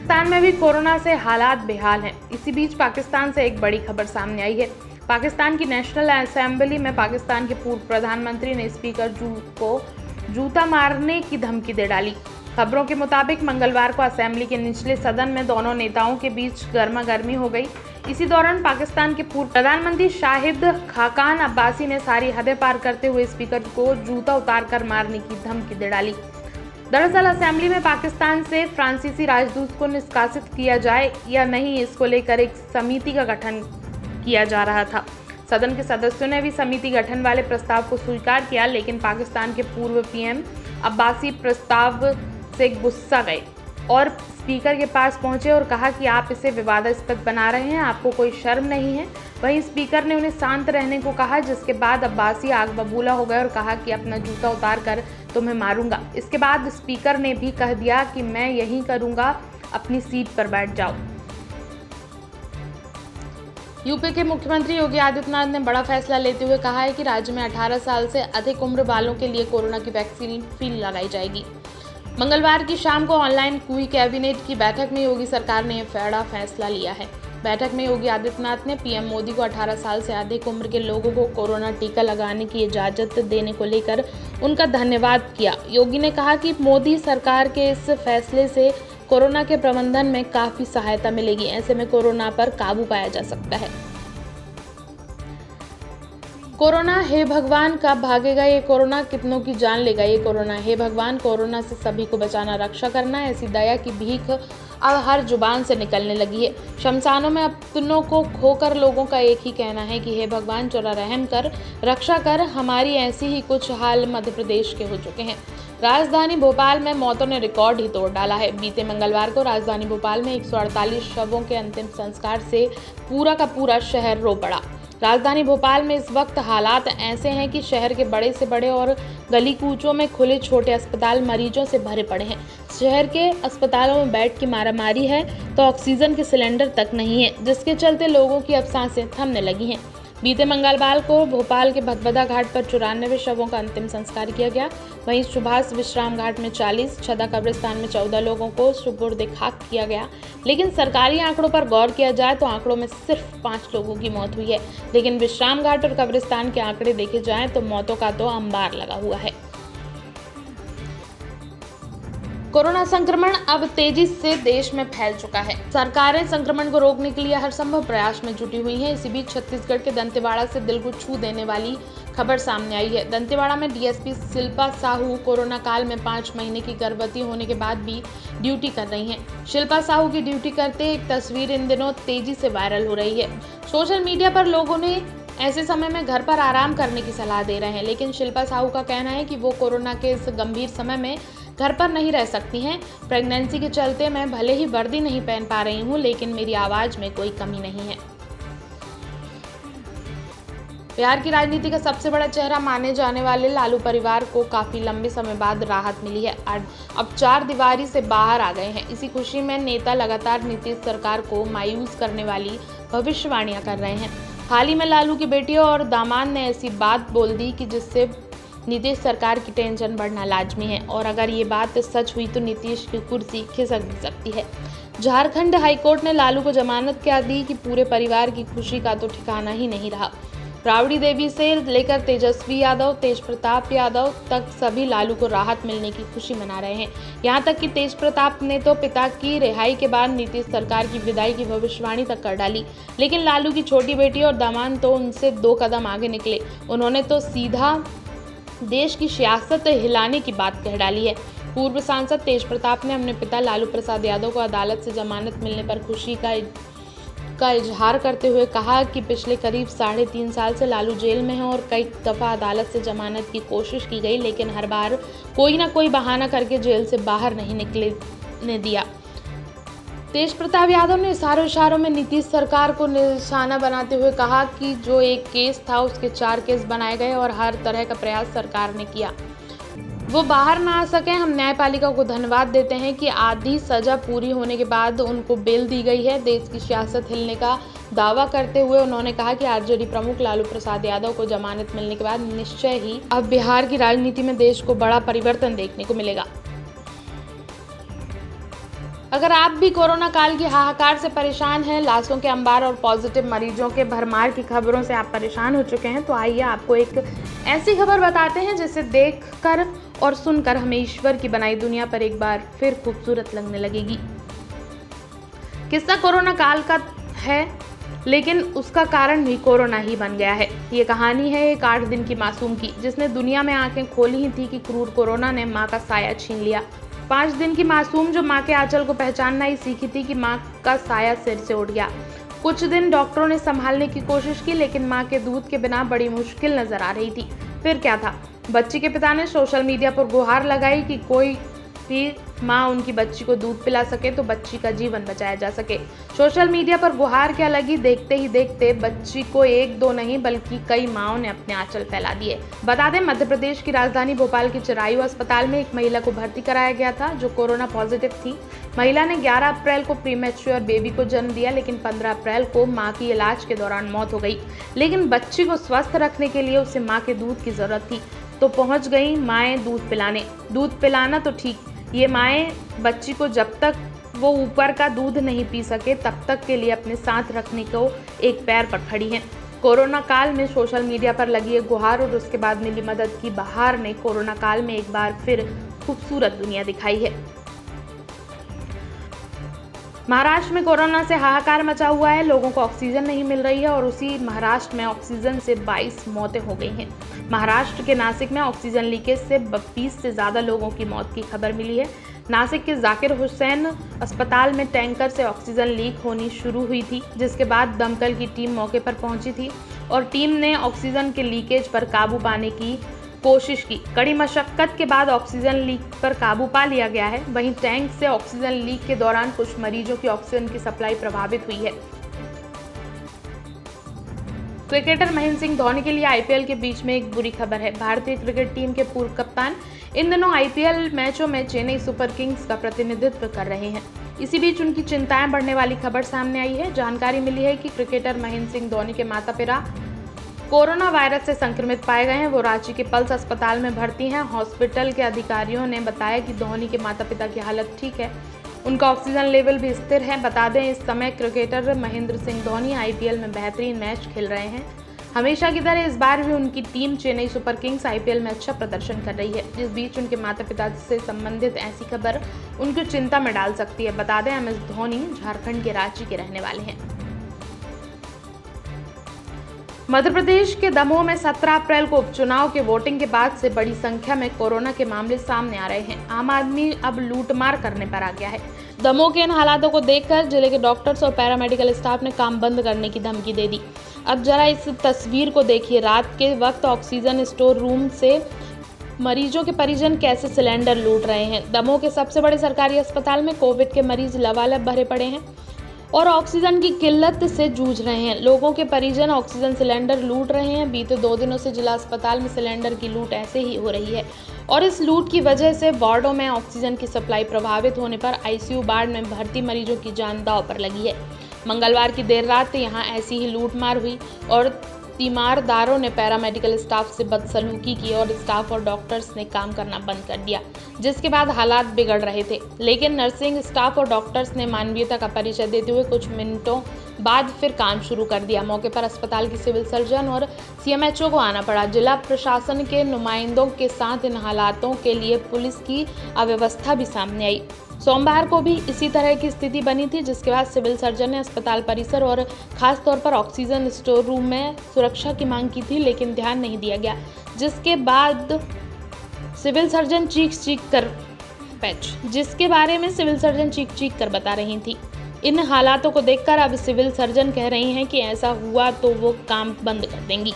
पाकिस्तान में भी कोरोना से हालात बेहाल हैं। इसी बीच पाकिस्तान से एक बड़ी खबर सामने आई है। पाकिस्तान की नेशनल असेंबली में पाकिस्तान के पूर्व प्रधानमंत्री ने स्पीकर को जूता मारने की धमकी दे डाली। खबरों के मुताबिक मंगलवार को असेंबली के निचले सदन में दोनों नेताओं के बीच गर्मागर्मी हो गई। इसी दौरान पाकिस्तान के पूर्व प्रधानमंत्री शाहिद खाकान अब्बासी ने सारी हदें पार करते हुए स्पीकर को जूता उतारकर मारने की धमकी दे डाली। दरअसल असेंबली में पाकिस्तान से फ्रांसीसी राजदूत को निष्कासित किया जाए या नहीं, इसको लेकर एक समिति का गठन किया जा रहा था। सदन के सदस्यों ने भी समिति गठन वाले प्रस्ताव को स्वीकार किया, लेकिन पाकिस्तान के पूर्व पीएम अब्बासी प्रस्ताव से गुस्सा गए और स्पीकर के पास पहुंचे और कहा कि आप इसे विवादास्पद बना रहे हैं, आपको कोई शर्म नहीं है। वहीं स्पीकर ने उन्हें शांत रहने को कहा, जिसके बाद अब्बासी आग बबूला हो गए और कहा कि अपना जूता उतार कर तुम्हें मारूंगा। इसके बाद स्पीकर ने भी कह दिया कि मैं यही करूंगा, अपनी सीट पर बैठ जाओ। यूपी के मुख्यमंत्री योगी आदित्यनाथ ने बड़ा फैसला लेते हुए कहा है कि राज्य में 18 साल से अधिक उम्र वालों के लिए कोरोना की वैक्सीन फ्री लगाई जाएगी। मंगलवार की शाम को ऑनलाइन हुई कैबिनेट की बैठक में योगी सरकार ने बड़ा फैसला लिया है। बैठक में योगी आदित्यनाथ ने पीएम मोदी को 18 साल से अधिक उम्र के लोगों को कोरोना टीका लगाने की इजाजत देने को लेकर उनका धन्यवाद किया। योगी ने कहा कि मोदी सरकार के इस फैसले से कोरोना के प्रबंधन में काफी सहायता मिलेगी। ऐसे में कोरोना पर काबू पाया जा सकता है। कोरोना हे भगवान कब भागेगा ये कोरोना, कितनों की जान लेगा ये कोरोना। हे भगवान, कोरोना से सभी को बचाना, रक्षा करना, ऐसी दया की भीख अब हर जुबान से निकलने लगी है। शमशानों में अपनों को खोकर लोगों का एक ही कहना है कि हे भगवान जरा रहम कर, रक्षा कर। हमारी ऐसी ही कुछ हाल मध्य प्रदेश के हो चुके हैं। राजधानी भोपाल में मौतों ने रिकॉर्ड ही तोड़ डाला है। बीते मंगलवार को राजधानी भोपाल में 148 शवों के अंतिम संस्कार से पूरा का पूरा शहर रो पड़ा। राजधानी भोपाल में इस वक्त हालात ऐसे हैं कि शहर के बड़े से बड़े और गली कूचों में खुले छोटे अस्पताल मरीजों से भरे पड़े हैं। शहर के अस्पतालों में बेड की मारामारी है तो ऑक्सीजन के सिलेंडर तक नहीं है, जिसके चलते लोगों की अब सांसें थमने लगी हैं। बीते मंगलवार को भोपाल के भदभदा घाट पर 94 शवों का अंतिम संस्कार किया गया। वहीं सुभाष विश्राम घाट में 40, छदा कब्रिस्तान में 14 लोगों को सुपुर्द खाक किया गया। लेकिन सरकारी आंकड़ों पर गौर किया जाए तो आंकड़ों में सिर्फ 5 लोगों की मौत हुई है। लेकिन विश्राम घाट और कब्रिस्तान के आंकड़े देखे जाएं तो मौतों का तो अंबार लगा हुआ है। कोरोना संक्रमण अब तेजी से देश में फैल चुका है। सरकारें संक्रमण को रोकने के लिए हर संभव प्रयास में जुटी हुई हैं। इसी बीच छत्तीसगढ़ के दंतेवाड़ा से दिल को छू देने वाली खबर सामने आई है। दंतेवाड़ा में डीएसपी शिल्पा साहू कोरोना काल में 5 महीने की गर्भवती होने के बाद भी ड्यूटी कर रही हैं। शिल्पा साहू की ड्यूटी करते एक तस्वीर इन दिनों तेजी से वायरल हो रही है। सोशल मीडिया पर लोगों ने ऐसे समय में घर पर आराम करने की सलाह दे रहे हैं, लेकिन शिल्पा साहू का कहना है कि वो कोरोना के इस गंभीर समय में घर पर नहीं रह सकती हैं। प्रेगनेंसी के चलते मैं भले ही वर्दी नहीं पहन पा रही हूँ, लेकिन मेरी आवाज में कोई कमी नहीं है। बिहार की राजनीति का सबसे बड़ा चेहरा माने जाने वाले लालू परिवार को काफी लंबे समय बाद राहत मिली है। अब 4 दीवारी से बाहर आ गए हैं। इसी खुशी में नेता लगातार नीतीश सरकार को मायूस करने वाली भविष्यवाणियां कर रहे हैं। हाल ही में लालू की बेटी और दामाद ने ऐसी बात बोल दी कि जिससे नीतीश सरकार की टेंशन बढ़ना लाजमी है, और अगर ये बात सच हुई तो नीतीश की कुर्सी खिसक भी सकती है। झारखंड हाईकोर्ट ने लालू को जमानत क्या दी कि पूरे परिवार की खुशी का तो ठिकाना ही नहीं रहा। राबड़ी देवी से लेकर तेजस्वी यादव, तेज प्रताप यादव तक सभी लालू को राहत मिलने की खुशी मना रहे हैं। यहाँ तक कि तेज प्रताप ने तो पिता की रिहाई के बाद नीतीश सरकार की विदाई की भविष्यवाणी तक कर डाली, लेकिन लालू की छोटी बेटी और दामाद तो उनसे 2 कदम आगे निकले। उन्होंने तो सीधा देश की सियासत हिलाने की बात कह डाली है। पूर्व सांसद तेज प्रताप ने अपने पिता लालू प्रसाद यादव को अदालत से जमानत मिलने पर खुशी का इजहार करते हुए कहा कि पिछले करीब 3.5 साल से लालू जेल में है और कई दफा अदालत से जमानत की कोशिश की गई, लेकिन हर बार कोई ना कोई बहाना करके जेल से बाहर नहीं निकलने दिया। तेज प्रताप यादव ने इशारों में नीतीश सरकार को निशाना बनाते हुए कहा कि जो एक केस था उसके 4 केस बनाए गए और हर तरह का प्रयास सरकार ने किया, वो बाहर ना आ सके। हम न्यायपालिका को धन्यवाद देते हैं कि आधी सजा पूरी होने के बाद उनको बेल दी गई है। देश की सियासत हिलने का दावा करते हुए उन्होंने कहा कि आरजेडी प्रमुख लालू प्रसाद यादव को जमानत मिलने के बाद निश्चय ही अब बिहार की राजनीति में देश को बड़ा परिवर्तन देखने को मिलेगा। अगर आप भी कोरोना काल की हाहाकार से परेशान हैं, लाशों के अंबार और पॉजिटिव मरीजों के भरमार की खबरों से आप परेशान हो चुके हैं, तो आइए आपको एक ऐसी खबर बताते हैं जिसे देखकर और सुनकर हमें ईश्वर की बनाई दुनिया पर एक बार फिर खूबसूरत लगने लगेगी। किस्सा कोरोना काल का है, लेकिन उसका कारण भी कोरोना ही बन गया है। ये कहानी है एक 8 दिन की मासूम की, जिसने दुनिया में आंखें खोली ही थी कि क्रूर कोरोना ने माँ का साया छीन लिया। 5 दिन की मासूम जो माँ के आंचल को पहचानना ही सीखी थी कि माँ का साया सिर से उठ गया। कुछ दिन डॉक्टरों ने संभालने की कोशिश की, लेकिन माँ के दूध के बिना बड़ी मुश्किल नजर आ रही थी। फिर क्या था, बच्ची के पिता ने सोशल मीडिया पर गुहार लगाई कि कोई भी माँ उनकी बच्ची को दूध पिला सके तो बच्ची का जीवन बचाया जा सके। सोशल मीडिया पर गुहार क्या लगी, देखते ही देखते बच्ची को 1-2 नहीं बल्कि कई माँओं ने अपने आंचल फैला दिए। बता दें, मध्य प्रदेश की राजधानी भोपाल के चिरायू अस्पताल में एक महिला को भर्ती कराया गया था जो कोरोना पॉजिटिव थी। महिला ने 11 अप्रैल को प्रीमैच्योर बेबी को जन्म दिया, लेकिन 15 अप्रैल को माँ की इलाज के दौरान मौत हो गई। लेकिन बच्ची को स्वस्थ रखने के लिए उसे माँ के दूध की जरूरत थी, तो पहुंच गई माएँ दूध पिलाने। दूध पिलाना तो ठीक, ये माएँ बच्ची को जब तक वो ऊपर का दूध नहीं पी सके तब तक के लिए अपने साथ रखने को एक पैर पर खड़ी हैं। कोरोना काल में सोशल मीडिया पर लगी एक गुहार और उसके बाद मिली मदद की बहार ने कोरोना काल में एक बार फिर खूबसूरत दुनिया दिखाई है। महाराष्ट्र में कोरोना से हाहाकार मचा हुआ है। लोगों को ऑक्सीजन नहीं मिल रही है और उसी महाराष्ट्र में ऑक्सीजन से 22 मौतें हो गई हैं। महाराष्ट्र के नासिक में ऑक्सीजन लीकेज से 20 से ज़्यादा लोगों की मौत की खबर मिली है। नासिक के जाकिर हुसैन अस्पताल में टैंकर से ऑक्सीजन लीक होनी शुरू हुई थी, जिसके बाद दमकल की टीम मौके पर पहुंची थी और टीम ने ऑक्सीजन के लीकेज पर काबू पाने की कोशिश की। कड़ी मशक्कत के बाद ऑक्सीजन लीक पर काबू पा लिया गया है। वहीं टैंक से ऑक्सीजन लीक के दौरान कुछ मरीजों की ऑक्सीजन की सप्लाई प्रभावित हुई है। क्रिकेटर महेंद्र सिंह धोनी के लिए आईपीएल के बीच में एक बुरी खबर है। भारतीय क्रिकेट टीम के पूर्व कप्तान इन दिनों आईपीएल मैचों में चेन्नई सुपर किंग्स का प्रतिनिधित्व कर रहे हैं। इसी बीच उनकी चिंताएं बढ़ने वाली खबर सामने आई है। जानकारी मिली है कि क्रिकेटर महेंद्र सिंह धोनी के माता पिता कोरोना वायरस से संक्रमित पाए गए हैं। वो रांची के पल्स अस्पताल में भर्ती हैं। हॉस्पिटल के अधिकारियों ने बताया कि धोनी के माता पिता की हालत ठीक है, उनका ऑक्सीजन लेवल भी स्थिर है। बता दें, इस समय क्रिकेटर महेंद्र सिंह धोनी आईपीएल में बेहतरीन मैच खेल रहे हैं। हमेशा की तरह इस बार भी उनकी team Chennai super Kings IPL में अच्छा प्रदर्शन कर रही है। इस बीच उनके माता पिता से संबंधित ऐसी खबर उनको चिंता में डाल सकती है। बता दें, एमएस धोनी झारखंड के रांची के रहने वाले हैं। मध्य प्रदेश के दमोह में 17 अप्रैल को उपचुनाव के वोटिंग के बाद से बड़ी संख्या में कोरोना के मामले सामने आ रहे हैं। आम आदमी अब लूटमार करने पर आ गया है। दमोह के इन हालातों को देखकर जिले के डॉक्टर्स और पैरामेडिकल स्टाफ ने काम बंद करने की धमकी दे दी। अब जरा इस तस्वीर को देखिए। रात के वक्त ऑक्सीजन स्टोर रूम से मरीजों के परिजन कैसे सिलेंडर लूट रहे हैं। दमोह के सबसे बड़े सरकारी अस्पताल में कोविड के मरीज लबालब भरे पड़े हैं और ऑक्सीजन की किल्लत से जूझ रहे हैं। लोगों के परिजन ऑक्सीजन सिलेंडर लूट रहे हैं। बीते 2 दिनों से जिला अस्पताल में सिलेंडर की लूट ऐसे ही हो रही है और इस लूट की वजह से वार्डों में ऑक्सीजन की सप्लाई प्रभावित होने पर आईसीयू वार्ड में भर्ती मरीजों की जान दांव पर लगी है। मंगलवार की देर रात यहां ऐसी ही लूटमार हुई और तीमारदारों ने पैरामेडिकल स्टाफ से बदसलूकी की और स्टाफ और डॉक्टर्स ने काम करना बंद कर दिया, जिसके बाद हालात बिगड़ रहे थे। लेकिन नर्सिंग स्टाफ और डॉक्टर्स ने मानवीयता का परिचय देते हुए कुछ मिनटों बाद फिर काम शुरू कर दिया। मौके पर अस्पताल की सिविल सर्जन और सीएमएचओ को आना पड़ा। जिला प्रशासन के नुमाइंदों के साथ इन हालातों के लिए पुलिस की अव्यवस्था भी सामने आई। सोमवार को भी इसी तरह की स्थिति बनी थी, जिसके बाद सिविल सर्जन ने अस्पताल परिसर और खास तौर पर ऑक्सीजन स्टोर रूम में सुरक्षा की मांग की थी, लेकिन ध्यान नहीं दिया गया, जिसके बाद सिविल सर्जन जिसके बारे में सिविल सर्जन चीख कर बता रही थी। इन हालातों को देखकर अब सिविल सर्जन कह रही हैं कि ऐसा हुआ तो वो काम बंद कर देंगी।